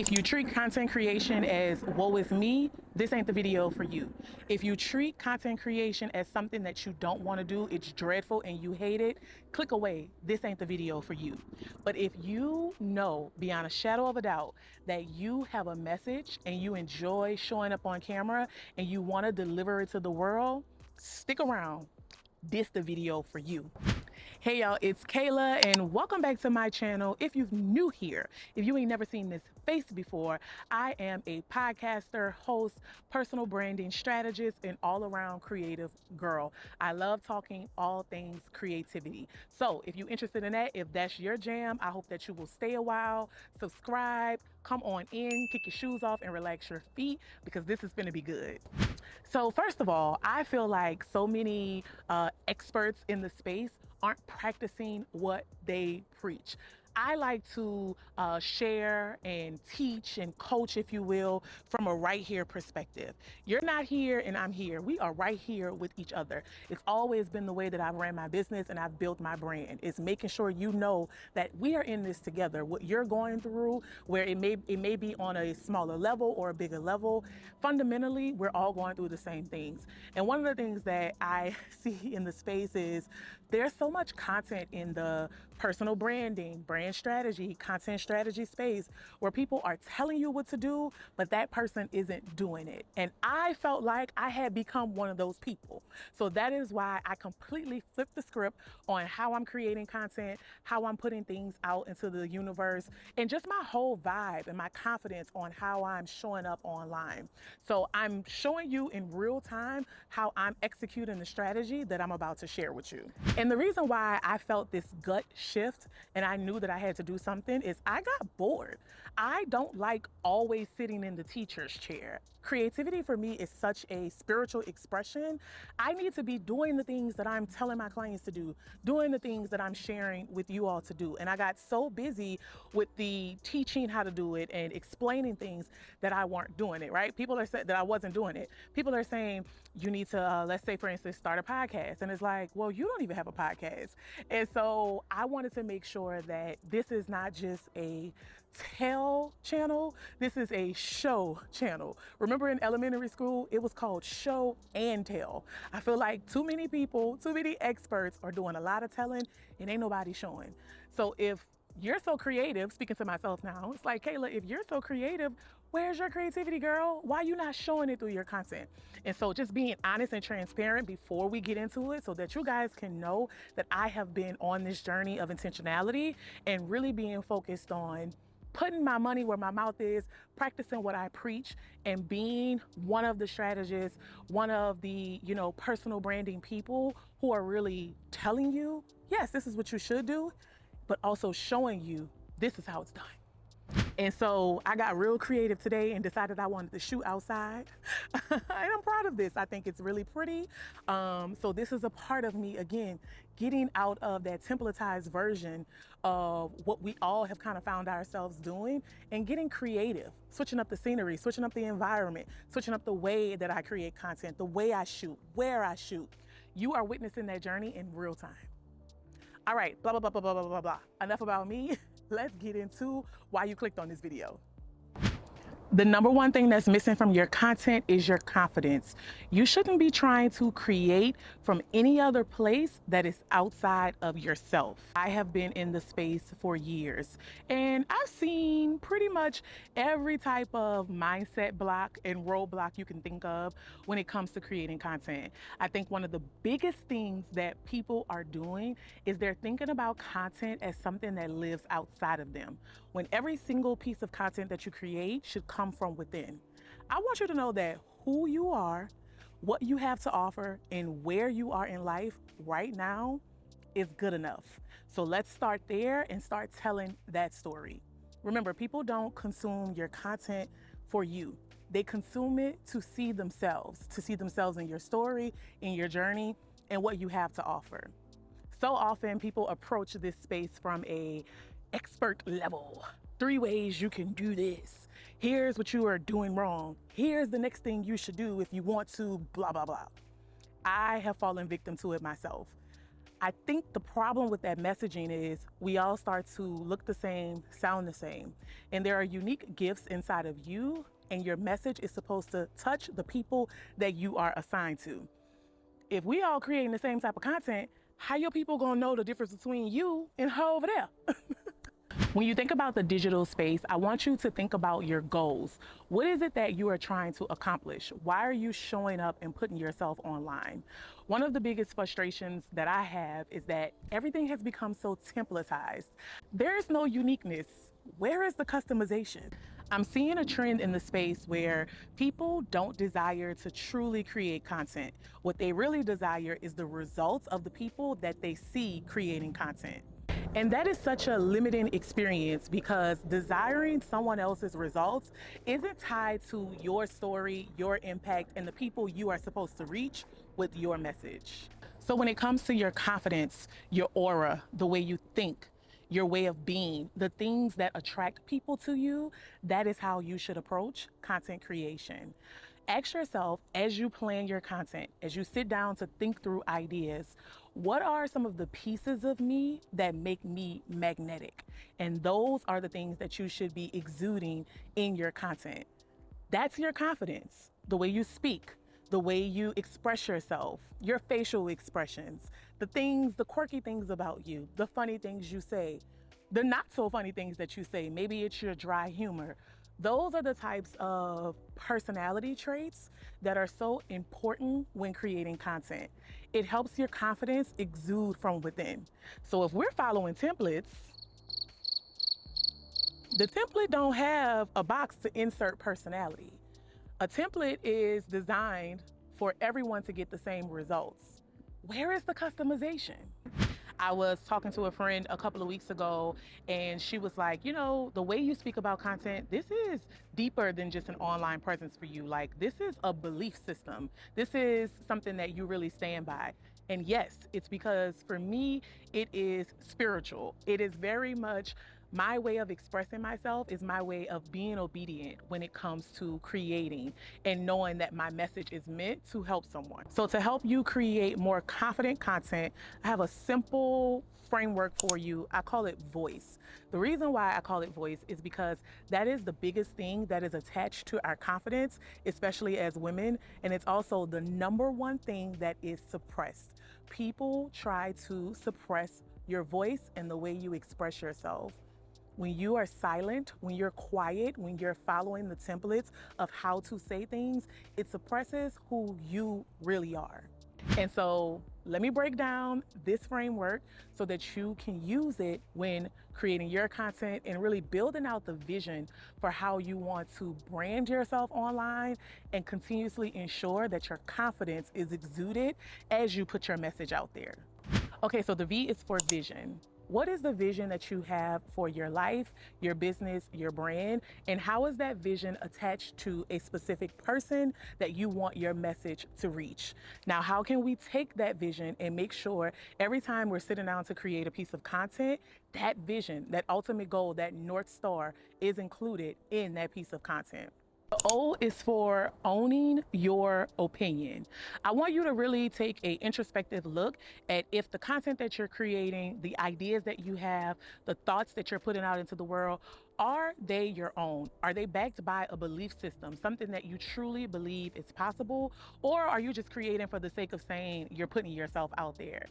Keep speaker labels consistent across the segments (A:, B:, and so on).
A: If you treat content creation as woe is me, this ain't the video for you. If you treat content creation as something that you don't want to do, it's dreadful and you hate it, click away. This ain't the video for you. But if you know beyond a shadow of a doubt that you have a message and you enjoy showing up on camera and you want to deliver it to the world, stick around. This the video for you. Hey y'all, it's Kayla and welcome back to my channel. If you're new here, if you ain't never seen this face before, I am a podcaster, host, personal branding strategist, and all-around creative girl. I love talking all things creativity. So if you're interested in that, if that's your jam, I hope that you will stay a while, subscribe, come on in, kick your shoes off and relax your feet because this is gonna be good. So first of all, I feel like so many experts in the space aren't practicing what they preach. I like to share and teach and coach, if you will, from a right here perspective. You're not here and I'm here. We are right here with each other. It's always been the way that I've ran my business and I've built my brand. It's making sure you know that we are in this together. What you're going through, where it may be on a smaller level or a bigger level, fundamentally, we're all going through the same things. And one of the things that I see in the space is there's so much content in the personal branding, brand strategy, content strategy space where people are telling you what to do, but that person isn't doing it. And I felt like I had become one of those people. So that is why I completely flipped the script on how I'm creating content, how I'm putting things out into the universe, and just my whole vibe and my confidence on how I'm showing up online. So I'm showing you in real time how I'm executing the strategy that I'm about to share with you. And the reason why I felt this gut shift and I knew that I had to do something is I got bored. I don't like always sitting in the teacher's chair. Creativity for me is such a spiritual expression. I need to be doing the things that I'm telling my clients to do, doing the things that I'm sharing with you all to do. And I got so busy with the teaching how to do it and explaining things that I weren't doing it, right? People are saying that I wasn't doing it. People are saying you need to, let's say for instance, start a podcast. And it's like, well, you don't even have a podcast. And so I wanted to make sure that this is not just a tell channel, this is a show channel. Remember in elementary school, it was called show and tell. I feel like too many people, too many experts are doing a lot of telling and ain't nobody showing. So if you're so creative, speaking to myself now, it's like, Kayla, if you're so creative, where's your creativity, girl? Why are you not showing it through your content? And so just being honest and transparent before we get into it so that you guys can know that I have been on this journey of intentionality and really being focused on putting my money where my mouth is, practicing what I preach, and being one of the strategists, one of the, personal branding people who are really telling you, yes, this is what you should do, but also showing you this is how it's done. And so I got real creative today and decided I wanted to shoot outside. And I'm proud of this. I think it's really pretty. So this is a part of me, again, getting out of that templatized version of what we all have kind of found ourselves doing and getting creative, switching up the scenery, switching up the environment, switching up the way that I create content, the way I shoot, where I shoot. You are witnessing that journey in real time. All right, blah, blah, blah, blah, blah, blah, blah, blah. Enough about me. Let's get into why you clicked on this video. The number one thing that's missing from your content is your confidence. You shouldn't be trying to create from any other place that is outside of yourself. I have been in the space for years and I've seen pretty much every type of mindset block and roadblock you can think of when it comes to creating content. I think one of the biggest things that people are doing is they're thinking about content as something that lives outside of them, when every single piece of content that you create should come from within. I want you to know that who you are, what you have to offer, and where you are in life right now is good enough. So let's start there and start telling that story. Remember, people don't consume your content for you. They consume it to see themselves in your story, in your journey, and what you have to offer. So often people approach this space from a expert level. 3 ways you can do this. Here's what you are doing wrong. Here's the next thing you should do if you want to, blah, blah, blah. I have fallen victim to it myself. I think the problem with that messaging is we all start to look the same, sound the same, and there are unique gifts inside of you, and your message is supposed to touch the people that you are assigned to. If we all creating the same type of content, how your people gonna know the difference between you and her over there? When you think about the digital space, I want you to think about your goals. What is it that you are trying to accomplish? Why are you showing up and putting yourself online? One of the biggest frustrations that I have is that everything has become so templatized. There is no uniqueness. Where is the customization? I'm seeing a trend in the space where people don't desire to truly create content. What they really desire is the results of the people that they see creating content. And that is such a limiting experience because desiring someone else's results isn't tied to your story, your impact, and the people you are supposed to reach with your message. So when it comes to your confidence, your aura, the way you think, your way of being, the things that attract people to you, that is how you should approach content creation. Ask yourself as you plan your content, as you sit down to think through ideas, what are some of the pieces of me that make me magnetic? And those are the things that you should be exuding in your content. That's your confidence, the way you speak, the way you express yourself, your facial expressions, the things, the quirky things about you, the funny things you say, the not so funny things that you say. Maybe it's your dry humor. Those are the types of personality traits that are so important when creating content. It helps your confidence exude from within. So if we're following templates, the template don't have a box to insert personality. A template is designed for everyone to get the same results. Where is the customization? I was talking to a friend a couple of weeks ago, and she was like, you know, the way you speak about content, this is deeper than just an online presence for you. Like, this is a belief system. This is something that you really stand by. And yes, it's because for me, it is spiritual. It is very much my way of expressing myself, is my way of being obedient when it comes to creating and knowing that my message is meant to help someone. So to help you create more confident content, I have a simple framework for you. I call it voice. The reason why I call it voice is because that is the biggest thing that is attached to our confidence, especially as women. And it's also the number one thing that is suppressed. People try to suppress your voice and the way you express yourself. When you are silent, when you're quiet, when you're following the templates of how to say things, it suppresses who you really are. And so let me break down this framework so that you can use it when creating your content and really building out the vision for how you want to brand yourself online and continuously ensure that your confidence is exuded as you put your message out there. Okay, so the V is for vision. What is the vision that you have for your life, your business, your brand, and how is that vision attached to a specific person that you want your message to reach? Now, how can we take that vision and make sure every time we're sitting down to create a piece of content, that vision, that ultimate goal, that North Star is included in that piece of content? The O is for owning your opinion. I want you to really take an introspective look at if the content that you're creating, the ideas that you have, the thoughts that you're putting out into the world, are they your own? Are they backed by a belief system, something that you truly believe is possible? Or are you just creating for the sake of saying you're putting yourself out there?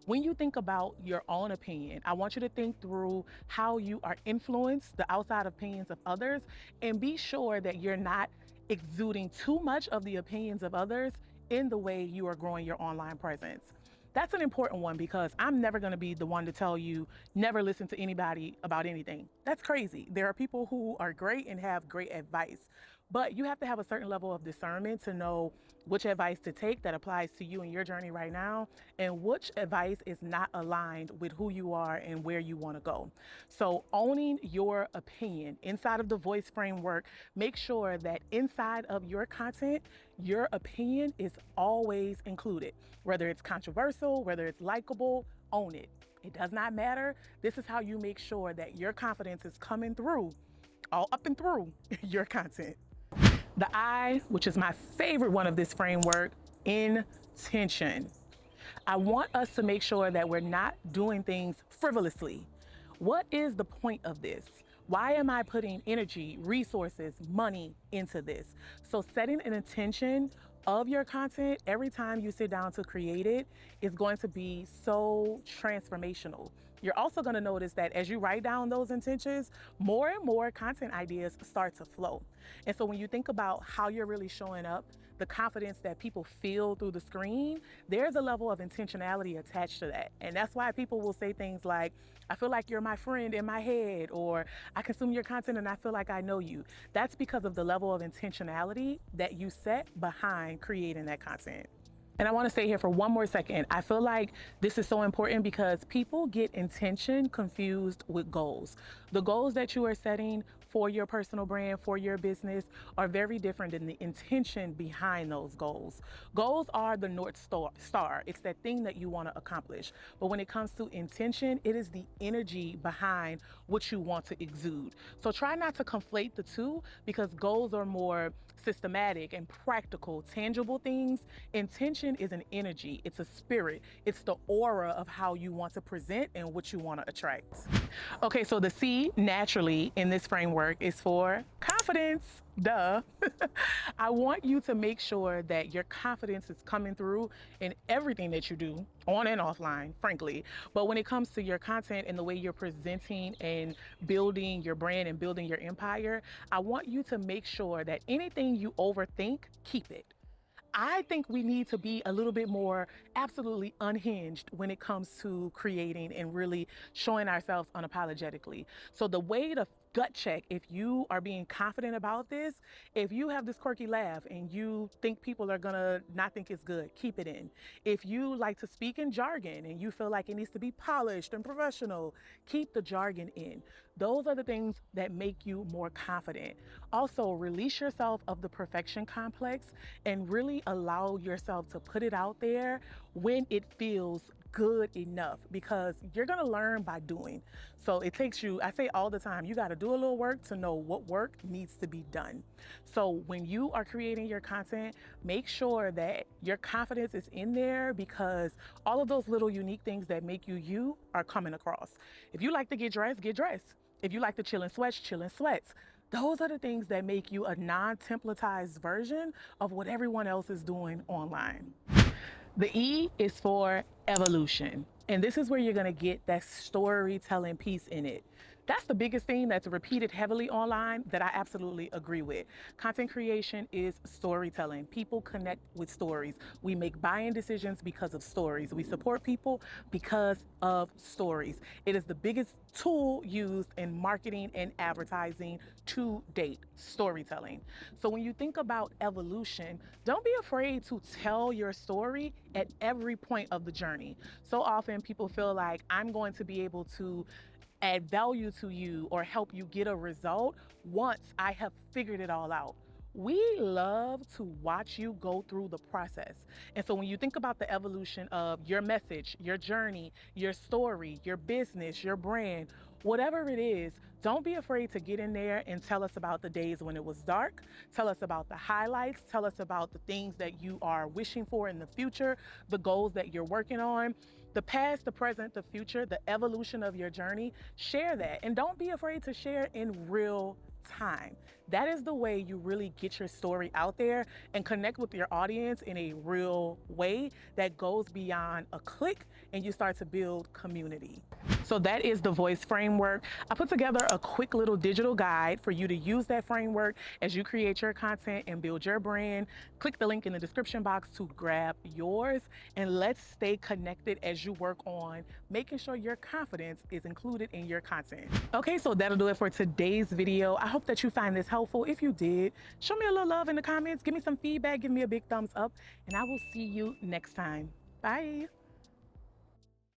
A: When you think about your own opinion, I want you to think through how you are influenced, the outside opinions of others, and be sure that you're not exuding too much of the opinions of others in the way you are growing your online presence. That's an important one because I'm never going to be the one to tell you never listen to anybody about anything. That's crazy. There are people who are great and have great advice, but you have to have a certain level of discernment to know which advice to take that applies to you in your journey right now and which advice is not aligned with who you are and where you want to go. So owning your opinion inside of the voice framework, make sure that inside of your content, your opinion is always included. Whether it's controversial, whether it's likable, own it. It does not matter. This is how you make sure that your confidence is coming through, all up and through your content. The I, which is my favorite one of this framework, intention. I want us to make sure that we're not doing things frivolously. What is the point of this? Why am I putting energy, resources, money into this? So setting an intention of your content every time you sit down to create it is going to be so transformational. You're also going to notice that as you write down those intentions, more and more content ideas start to flow. And so when you think about how you're really showing up, the confidence that people feel through the screen, there's a level of intentionality attached to that. And that's why people will say things like, I feel like you're my friend in my head, or I consume your content and I feel like I know you. That's because of the level of intentionality that you set behind creating that content. And I want to stay here for one more second. I feel like this is so important because people get intention confused with goals. The goals that you are setting for your personal brand, for your business, are very different than the intention behind those goals. Goals are the North Star. It's that thing that you want to accomplish. But when it comes to intention, it is the energy behind what you want to exude. So try not to conflate the two, because goals are more systematic and practical, tangible things. Intention is an energy, it's a spirit, it's the aura of how you want to present and what you want to attract. Okay, so the C naturally in this framework is for confidence. Duh. I want you to make sure that your confidence is coming through in everything that you do, on and offline, frankly. But when it comes to your content and the way you're presenting and building your brand and building your empire, I want you to make sure that anything you overthink, keep it. I think we need to be a little bit more absolutely unhinged when it comes to creating and really showing ourselves unapologetically. So the way to gut check if you are being confident about this, if you have this quirky laugh and you think people are gonna not think it's good, keep it in. If you like to speak in jargon and you feel like it needs to be polished and professional, keep the jargon in. Those are the things that make you more confident. Also, release yourself of the perfection complex and really allow yourself to put it out there when it feels good enough, because you're gonna learn by doing. So it takes you, I say all the time, you gotta do a little work to know what work needs to be done. So when you are creating your content, make sure that your confidence is in there, because all of those little unique things that make you you are coming across. If you like to get dressed, get dressed. If you like to chill in sweats, chill in sweats. Those are the things that make you a non-templatized version of what everyone else is doing online. The E is for evolution. And this is where you're gonna get that storytelling piece in it. That's the biggest thing that's repeated heavily online that I absolutely agree with. Content creation is storytelling. People connect with stories. We make buying decisions because of stories. We support people because of stories. It is the biggest tool used in marketing and advertising to date, storytelling. So when you think about evolution, don't be afraid to tell your story at every point of the journey. So often people feel like I'm going to be able to add value to you or help you get a result once I have figured it all out. We love to watch you go through the process. And so when you think about the evolution of your message, your journey, your story, your business, your brand, whatever it is, don't be afraid to get in there and tell us about the days when it was dark. Tell us about the highlights. Tell us about the things that you are wishing for in the future, the goals that you're working on. The past, the present, the future, the evolution of your journey, share that. And don't be afraid to share in real time. That is the way you really get your story out there and connect with your audience in a real way that goes beyond a click, and you start to build community. So that is the voice framework. I put together a quick little digital guide for you to use that framework as you create your content and build your brand. Click the link in the description box to grab yours, and let's stay connected as you work on making sure your confidence is included in your content. Okay, so that'll do it for today's video. I hope that you find this helpful. If you did, show me a little love in the comments, give me some feedback, give me a big thumbs up, and I will see you next time. Bye.